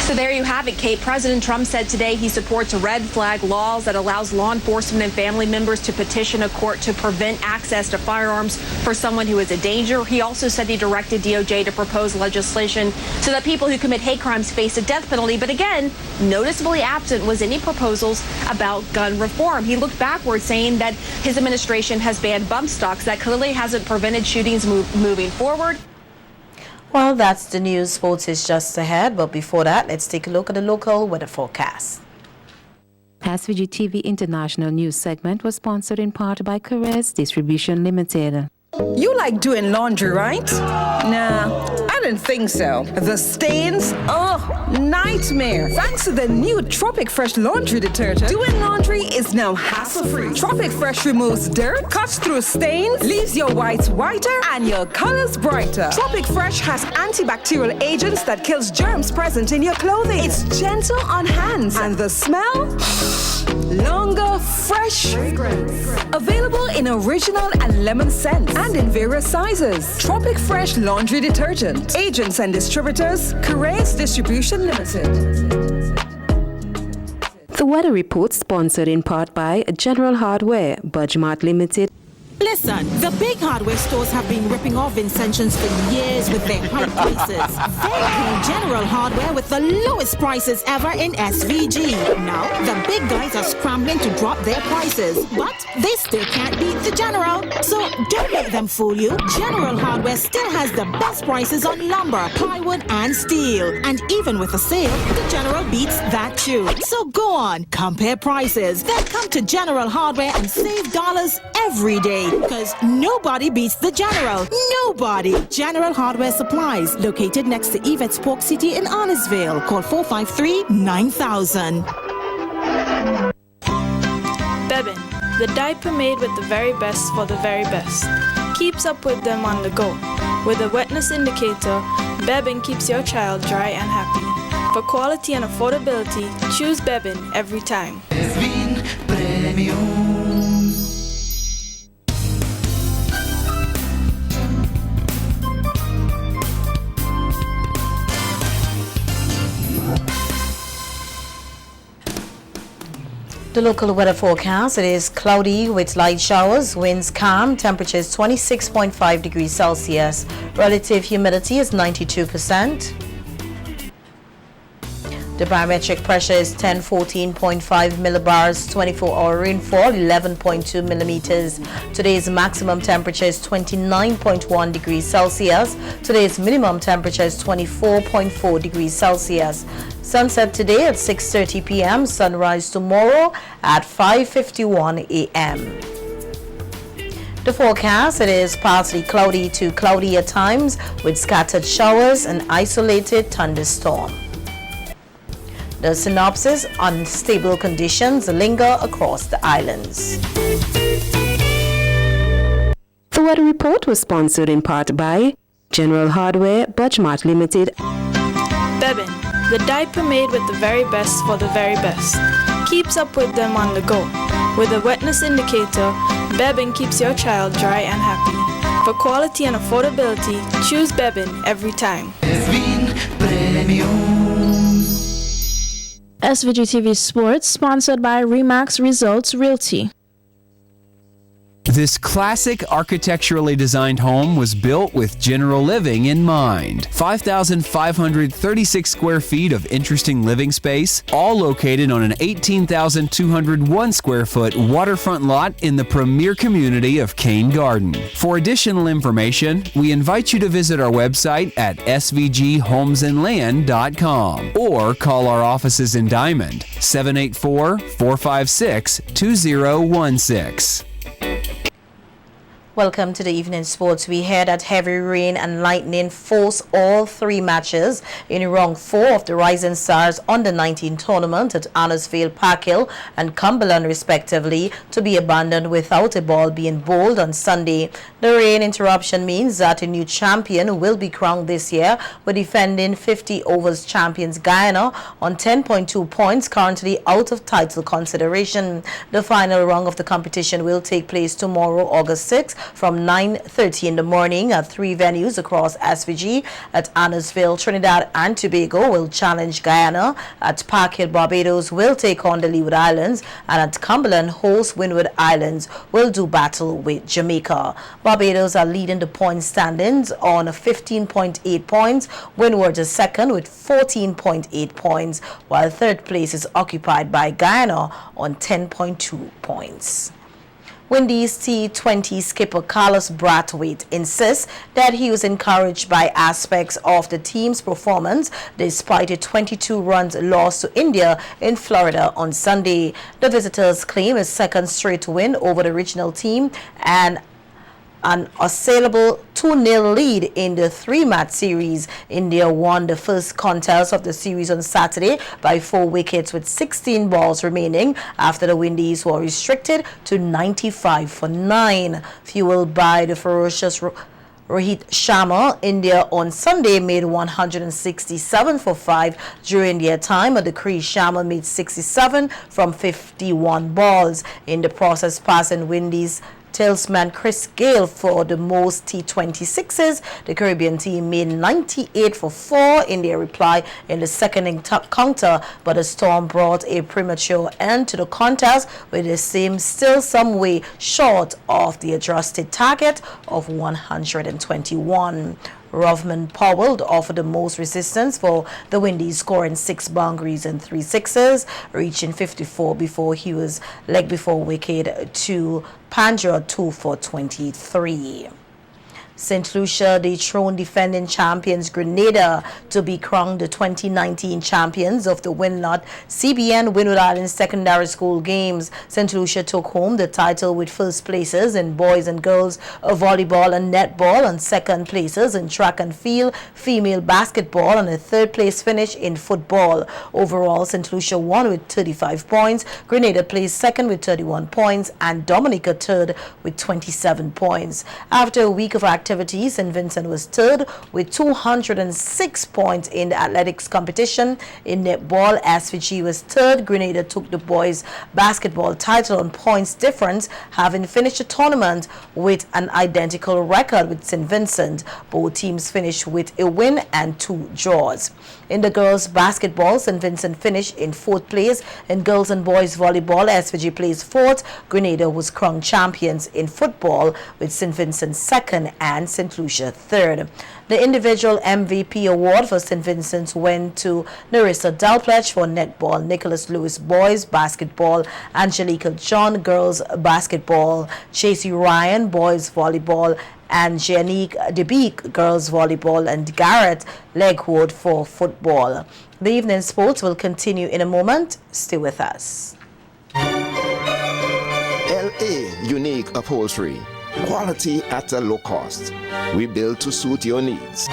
So there you have it, Kate. President Trump said today he supports red flag laws that allows law enforcement and family members to petition a court to prevent access to firearms for someone who is a danger. He also said he directed DOJ to propose legislation so that people who commit hate crimes face a death penalty. But again, noticeably absent was any proposals about gun reform. He looked backwards, saying that his administration has banned bump stocks. That clearly hasn't prevented shootings moving forward. Well, that's the news. Sports is just ahead. But before that, let's take a look at the local weather forecast. SVG-TV International News segment was sponsored in part by Caress Distribution Limited. You like doing laundry, right? Nah, I didn't think so. The stains? Oh, nightmare. Thanks to the new Tropic Fresh laundry detergent, doing laundry is now hassle-free. Tropic Fresh removes dirt, cuts through stains, leaves your whites whiter, and your colors brighter. Tropic Fresh has antibacterial agents that kills germs present in your clothing. It's gentle on hands, and the smell? Longer, fresh fragrance. Available in original and lemon scents and in various sizes. Tropic Fresh laundry detergent. Agents and distributors, Caress Distribution Limited. The weather report sponsored in part by General Hardware, Budgemart Limited. Listen, the big hardware stores have been ripping off Vincentians for years with their high prices. They came General Hardware with the lowest prices ever in SVG. Now, the big guys are scrambling to drop their prices, but they still can't beat the General. So don't let them fool you. General Hardware still has the best prices on lumber, plywood, and steel. And even with a sale, the General beats that too. So go on, compare prices. Then come to General Hardware and save dollars every day. Because nobody beats the General. Nobody. General Hardware Supplies, located next to Yvette's Pork City in Arnesville. Call 453-9000. Bebin, the diaper made with the very best for the very best. Keeps up with them on the go. With a wetness indicator, Bebin keeps your child dry and happy. For quality and affordability, choose Bebin every time. Bebin Premium. The local weather forecast, it is cloudy with light showers, winds calm, temperatures 26.5 degrees Celsius. Relative humidity is 92%. The barometric pressure is 1014.5 millibars, 24-hour rainfall 11.2 millimeters. Today's maximum temperature is 29.1 degrees Celsius. Today's minimum temperature is 24.4 degrees Celsius. Sunset today at 6:30 p.m. Sunrise tomorrow at 5:51 a.m. The forecast, it is partly cloudy to cloudy at times with scattered showers and isolated thunderstorm. The synopsis, unstable conditions linger across the islands. The weather report was sponsored in part by General Hardware, Budgemart Limited. Bebin, the diaper made with the very best for the very best. Keeps up with them on the go. With a wetness indicator, Bebin keeps your child dry and happy. For quality and affordability, choose Bebin every time. SVG-TV Sports, sponsored by Remax Results Realty. This classic architecturally designed home was built with general living in mind. 5,536 square feet of interesting living space, all located on an 18,201 square foot waterfront lot in the premier community of Cane Garden. For additional information, we invite you to visit our website at svghomesandland.com or call our offices in Diamond, 784-456-2016. Welcome to the evening sports. We heard that heavy rain and lightning forced all three matches in round 4 of the Rising Stars Under-19 tournament at Annesville, Park Hill and Cumberland respectively to be abandoned without a ball being bowled on Sunday. The rain interruption means that a new champion will be crowned this year, with defending 50 overs champions Guyana on 10.2 points, currently out of title consideration. The final round of the competition will take place tomorrow, August 6th, from 9:30 in the morning at 3 venues across SVG. At Annesville, Trinidad and Tobago will challenge Guyana. At Park Hill, Barbados will take on the Leeward Islands, and at Cumberland, host Windward Islands will do battle with Jamaica. Barbados are leading the point standings on 15.8 points. Windward is second with 14.8 points, while third place is occupied by Guyana on 10.2 points. Windies T20 skipper Carlos Brathwaite insists that he was encouraged by aspects of the team's performance despite a 22 runs loss to India in Florida on Sunday. The visitors claim a second straight win over the regional team and an assailable 2-0 lead in the 3-match series. India won the first contest of the series on Saturday by 4 wickets with 16 balls remaining after the Windies were restricted to 95 for 9. Fueled by the ferocious Rohit Sharma, India on Sunday made 167 for 5 during their time at the crease. Sharma made 67 from 51 balls. In the process, passing Windies tailsman Chris Gale for the most T20 sixes. The Caribbean team made 98 for 4 in their reply in the second encounter, but the storm brought a premature end to the contest with the team still some way short of the adjusted target of 121. Rovman Powell offered the most resistance for the Windies, scoring 6 boundaries and 3 sixes, reaching 54 before he was leg before wicket to Pandra 2 for 23. St. Lucia dethroned defending champions Grenada to be crowned the 2019 champions of the Winlot CBN Windward Islands Secondary School Games. St. Lucia took home the title with first places in boys and girls volleyball and netball, and second places in track and field, female basketball, and a third place finish in football. Overall, St. Lucia won with 35 points, Grenada placed second with 31 points, and Dominica third with 27 points. After a week of activity, St. Vincent was third with 206 points in the athletics competition. In netball, SVG was third. Grenada took the boys basketball title on points difference, having finished the tournament with an identical record with St. Vincent. Both teams finished with a win and 2 draws. In the girls basketball, St. Vincent finished in 4th place. In girls and boys volleyball, SVG placed 4th. Grenada was crowned champions in football with St. Vincent second and and St. Lucia third. The individual MVP award for St. Vincent's went to Narissa Dalpledge for netball, Nicholas Lewis boys basketball, Angelica John girls basketball, Chasey Ryan boys volleyball, and Janique DeBeek girls volleyball, and Garrett Legwood for football. The evening sports will continue in a moment. Stay with us. LA Unique Upholstery. Quality at a low cost. We build to suit your needs.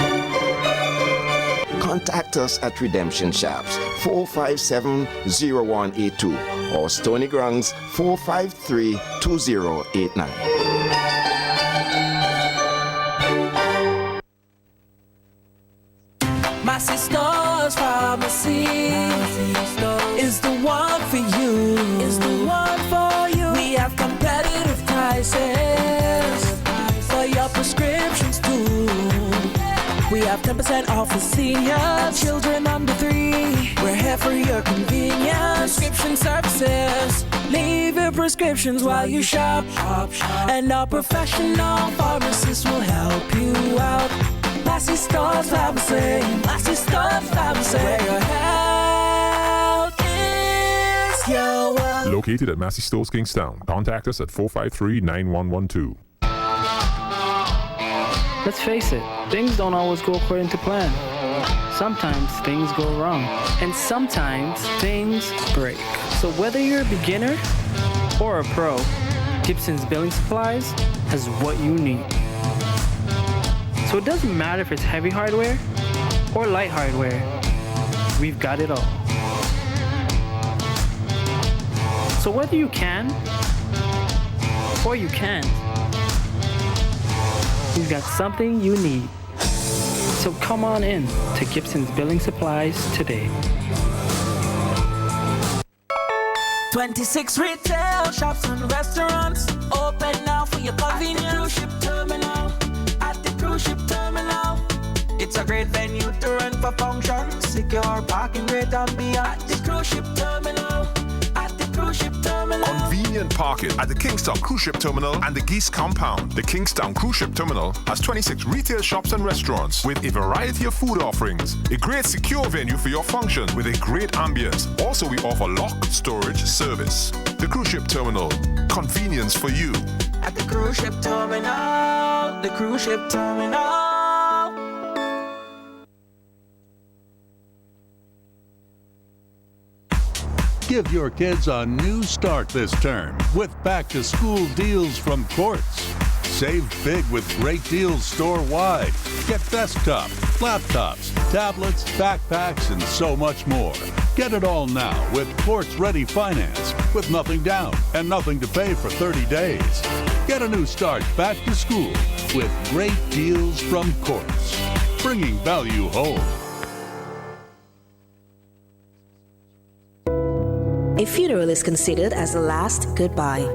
Contact us at Redemption Shops 457-0182 or Stony Grounds 453-2089. My sister's pharmacy is the one for you. Is the one for you. We have competitive prices for your prescriptions too. We have 10% off for seniors, children under 3. We're here for your convenience. Prescription services. Leave your prescriptions while you shop. And our professional pharmacists will help you out. Massey Stores Pharmacy. Massey Stores Pharmacy. Where your health is your wealth. Located at Massey Stores, Kingstown. Contact us at 453-9112. Let's face it, things don't always go according to plan. Sometimes things go wrong, and sometimes things break. So whether you're a beginner or a pro, Gibson's Building Supplies has what you need. So it doesn't matter if it's heavy hardware or light hardware, we've got it all. So whether you can or you can't, we've got something you need. So come on in to Gibson's Building Supplies today. 26 retail shops and restaurants open now for your convenience. At the cruise ship terminal. At the cruise ship terminal. It's a great venue to run for functions. Secure parking, great ambiance. At the cruise ship terminal. At the cruise ship terminal. Convenient parking at the Kingstown Cruise Ship Terminal and the Geese Compound. The Kingstown Cruise Ship Terminal has 26 retail shops and restaurants with a variety of food offerings. A great secure venue for your function with a great ambience. Also, we offer lock storage service. The Cruise Ship Terminal. Convenience for you. At the cruise ship terminal. The cruise ship terminal. Give your kids a new start this term with back-to-school deals from Quartz. Save big with great deals store-wide. Get desktops, laptops, tablets, backpacks, and so much more. Get it all now with Quartz-ready finance with nothing down and nothing to pay for 30 days. Get a new start back to school with great deals from Quartz. Bringing value home. A funeral is considered as the last goodbye.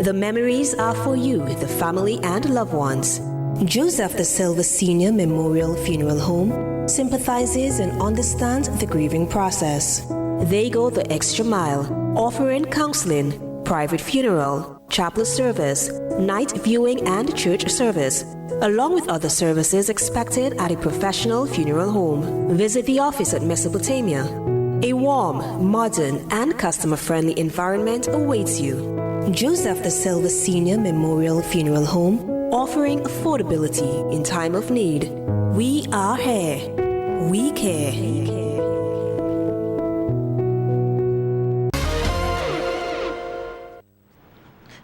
The memories are for you, the family, and loved ones. Joseph da Silva Senior Memorial Funeral Home sympathizes and understands the grieving process. They go the extra mile, offering counseling, private funeral, chapel service, night viewing, and church service, along with other services expected at a professional funeral home. Visit the office at Mesopotamia. A warm, modern, and customer-friendly environment awaits you. Joseph da Silva Senior Memorial Funeral Home, offering affordability in time of need. We are here. We care.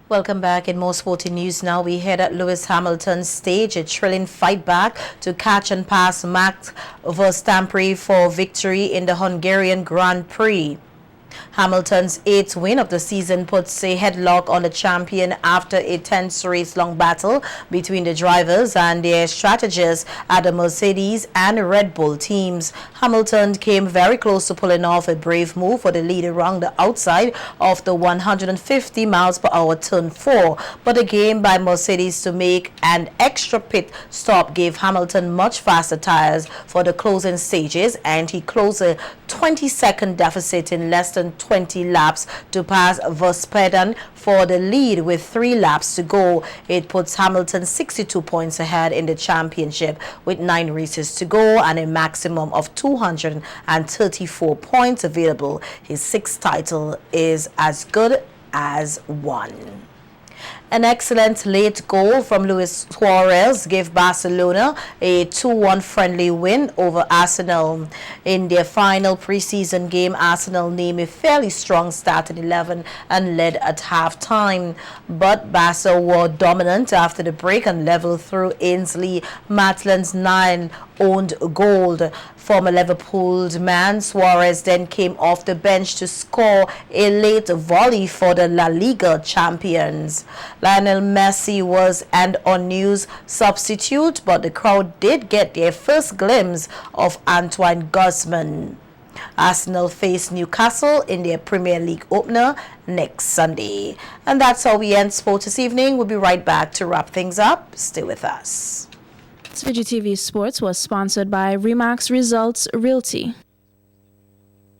Welcome back. In more sporting news now, we head at Lewis Hamilton stage a thrilling fight back to catch and pass Max Verstappen for victory in the Hungarian Grand Prix. Hamilton's 8th win of the season puts a headlock on the champion after a tense race-long battle between the drivers and their strategists at the Mercedes and Red Bull teams. Hamilton came very close to pulling off a brave move for the lead around the outside of the 150 miles per hour turn 4, but a game by Mercedes to make an extra pit stop gave Hamilton much faster tires for the closing stages, and he closed a 20-second deficit in less than than 20 laps to pass Verstappen for the lead with 3 laps to go. It puts Hamilton 62 points ahead in the championship with 9 races to go and a maximum of 234 points available. His 6th title is as good as won. An excellent late goal from Luis Suarez gave Barcelona a 2-1 friendly win over Arsenal. In their final preseason game, Arsenal named a fairly strong starting 11 and led at half-time. But Barca were dominant after the break and leveled through Ainsley Maitland's 9-owned goal. Former Liverpool man Suarez then came off the bench to score a late volley for the La Liga champions. Lionel Messi was an unused substitute, but the crowd did get their first glimpse of Antoine Griezmann. Arsenal face Newcastle in their Premier League opener next Sunday. And that's how we end sport this evening. We'll be right back to wrap things up. Stay with us. SVG-TV Sports was sponsored by Remax Results Realty.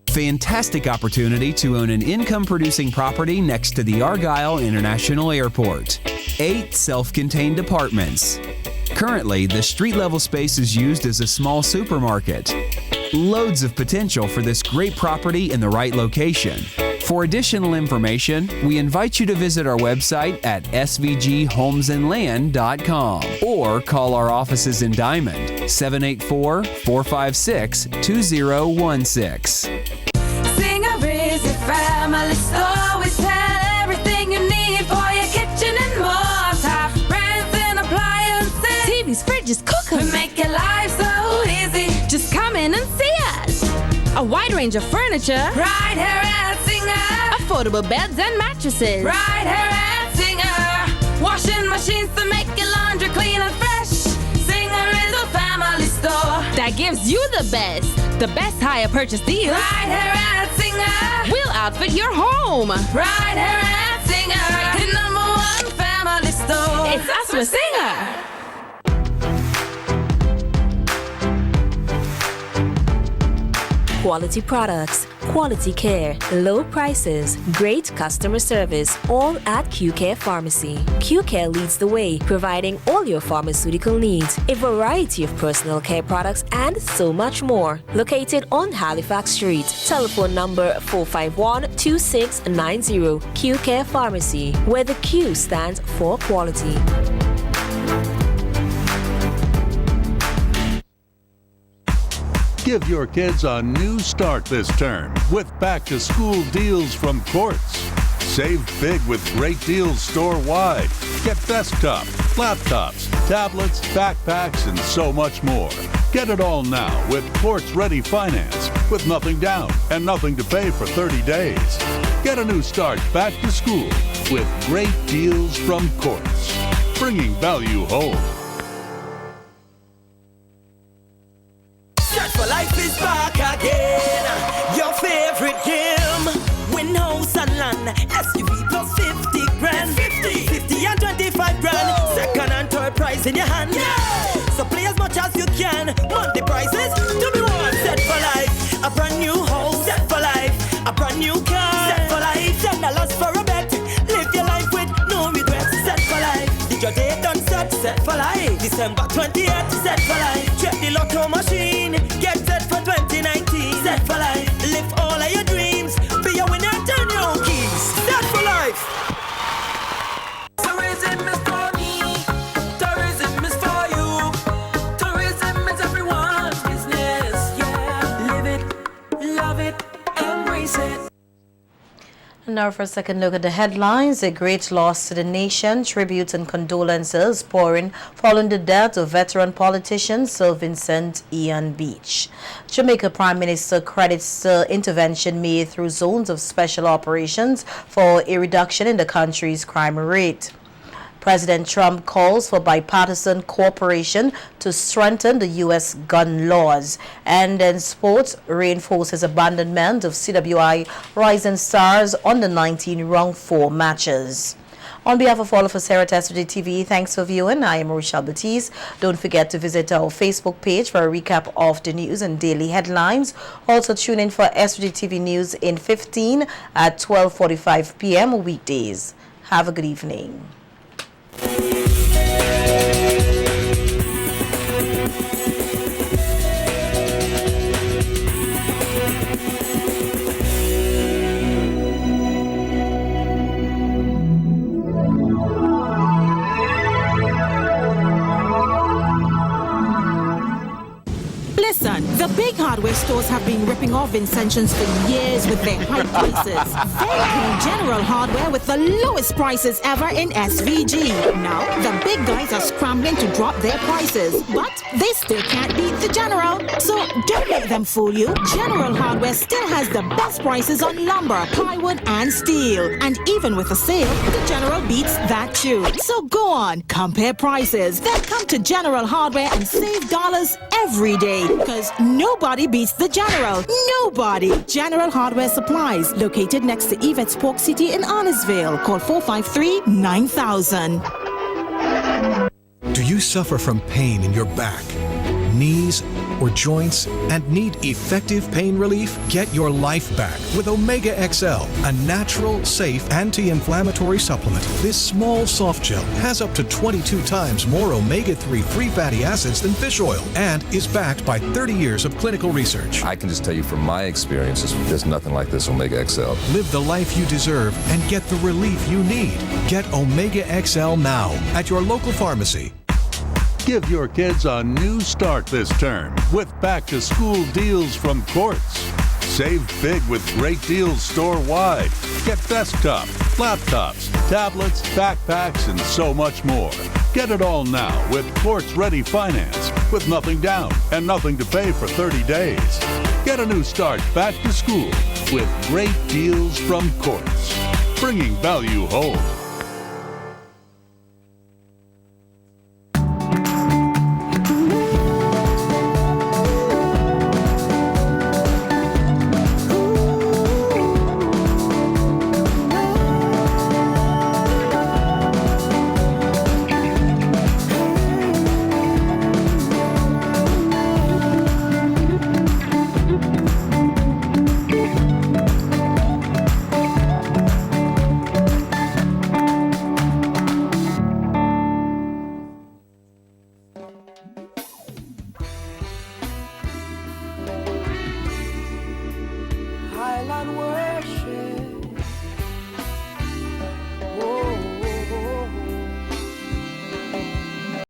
Fantastic opportunity to own an income-producing property next to the Argyle International Airport. 8 self-contained apartments. Currently, the street-level space is used as a small supermarket. Loads of potential for this great property in the right location. For additional information, we invite you to visit our website at svghomesandland.com or call our offices in Diamond, 784-456-2016. Singer is a family store. We sell everything you need for your kitchen and more. Top brands and appliances. TVs, fridges, cookers. We make your life so easy. Just come in and see us. A wide range of furniture. Right here at Singer. Affordable beds and mattresses. Right here at Singer. Washing machines to make your laundry clean and fresh. Singer is a family store that gives you the best hire purchase deals. Right here at Singer. We'll outfit your home. Right here at Singer. The #1 family store. It's us with Singer. Quality products, quality care, low prices, great customer service, all at QCare Pharmacy. QCare leads the way, providing all your pharmaceutical needs, a variety of personal care products, and so much more. Located on Halifax Street. Telephone number 451-2690. QCare Pharmacy, where the Q stands for quality. Give your kids a new start this term with back-to-school deals from Quartz. Save big with great deals store-wide. Get desktop, laptops, tablets, backpacks, and so much more. Get it all now with Quartz-ready finance with nothing down and nothing to pay for 30 days. Get a new start back to school with great deals from Quartz. Bringing value home. Search for Life is back again. Your favorite game. Win house and land. SUV plus 50 grand. 50 and 25 grand. Second and third prize in your hand. So play as much as you can. Monthly prizes to be won. Set for life. A brand new house. Set for life. A brand new car. Set for life. $10 for a bet. Live your life with no regrets. Set for life. Did your day done set? Set for life. December 28th. Set for life. Check the lotto machine. Get set for 2019. Set for life. Live all of your dreams. Be a winner, turn your own keys. Set for life. Tourism is for me. Tourism is for you. Tourism is everyone's business. Yeah. Live it, love it, embrace it. Now for a second look at the headlines. A great loss to the nation. Tributes and condolences pouring following the death of veteran politician Sir Vincent Ian Beach. Jamaica Prime Minister credits the intervention made through zones of special operations for a reduction in the country's crime rate. President Trump calls for bipartisan cooperation to strengthen the U.S. gun laws. And then sports reinforces abandonment of CWI Rising Stars on the 19 round 4 matches. On behalf of all of us here at SVG-TV, thanks for viewing. I am Rochelle Baptiste. Don't forget to visit our Facebook page for a recap of the news and daily headlines. Also tune in for SVG-TV News in 15 at 12:45 p.m. weekdays. Have a good evening. Listen, the big hardware stores have been ripping off Vincentians for years with their high prices. They claim General Hardware with the lowest prices ever in SVG. Now, the big guys are scrambling to drop their prices, but they still can't beat the General. So don't let them fool you. General Hardware still has the best prices on lumber, plywood, and steel. And even with a sale, the General beats that too. So go on, compare prices. Then come to General Hardware and save dollars every day. Because nobody beats the General. Nobody. General Hardware Supplies, located next to Yvette's Pork City in Arnesville. Call 453-9000. Do you suffer from pain in your back, knees, or joints and need effective pain relief? Get your life back with Omega XL, a natural, safe, anti-inflammatory supplement. This small soft gel has up to 22 times more omega-3 free fatty acids than fish oil and is backed by 30 years of clinical research. I can just tell you from my experiences, there's nothing like this Omega XL. Live the life you deserve and get the relief you need. Get Omega XL now at your local pharmacy. Give your kids a new start this term with back-to-school deals from Quartz. Save big with great deals store-wide. Get desktops, laptops, tablets, backpacks, and so much more. Get it all now with Quartz-ready finance with nothing down and nothing to pay for 30 days. Get a new start back to school with great deals from Quartz, bringing value home. Highland worship.